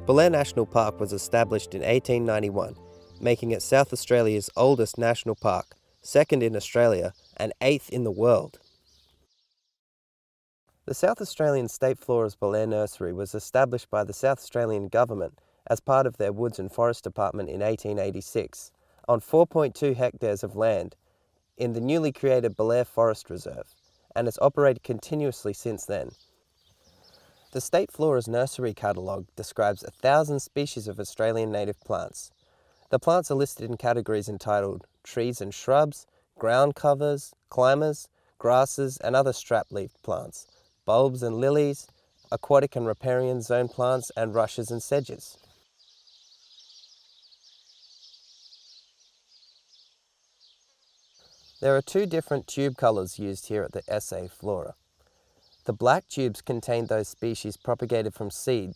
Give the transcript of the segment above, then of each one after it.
Belair National Park was established in 1891, making it South Australia's oldest national park, second in Australia and 8th in the world. The South Australian State Flora's Belair Nursery was established by the South Australian Government as part of their Woods and Forest Department in 1886, on 4.2 hectares of land in the newly created Belair Forest Reserve, and has operated continuously since then. The State Flora's nursery catalogue describes 1,000 species of Australian native plants. The plants are listed in categories entitled trees and shrubs, ground covers, climbers, grasses and other strap-leaved plants, bulbs and lilies, aquatic and riparian zone plants, and rushes and sedges. There are two different tube colours used here at the SA Flora. The black tubes contain those species propagated from seed,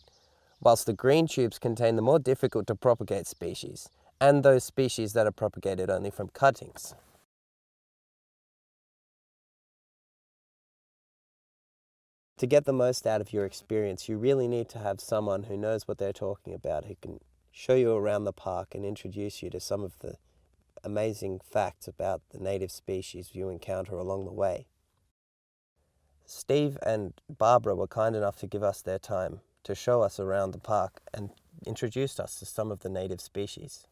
whilst the green tubes contain the more difficult to propagate species, and those species that are propagated only from cuttings. To get the most out of your experience, you really need to have someone who knows what they're talking about, who can show you around the park and introduce you to some of the amazing facts about the native species you encounter along the way. Steve and Barbara were kind enough to give us their time to show us around the park and introduced us to some of the native species.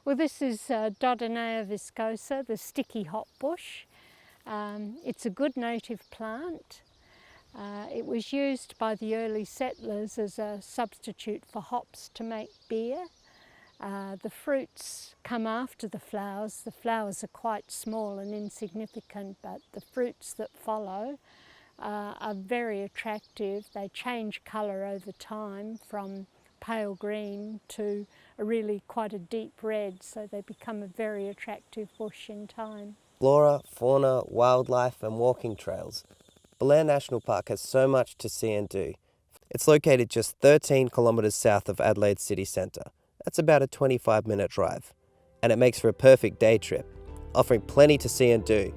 Well, this is Dodonea viscosa, the sticky hopbush. It's a good native plant. It was used by the early settlers as a substitute for hops to make beer. The fruits come after the flowers. The flowers are quite small and insignificant, but the fruits that follow are very attractive. They change colour over time from pale green to really quite a deep red, so they become a very attractive bush in time. Flora, fauna, wildlife and walking trails. Belair National Park has so much to see and do. It's located just 13 kilometres south of Adelaide city centre. That's about a 25-minute drive, and it makes for a perfect day trip, offering plenty to see and do.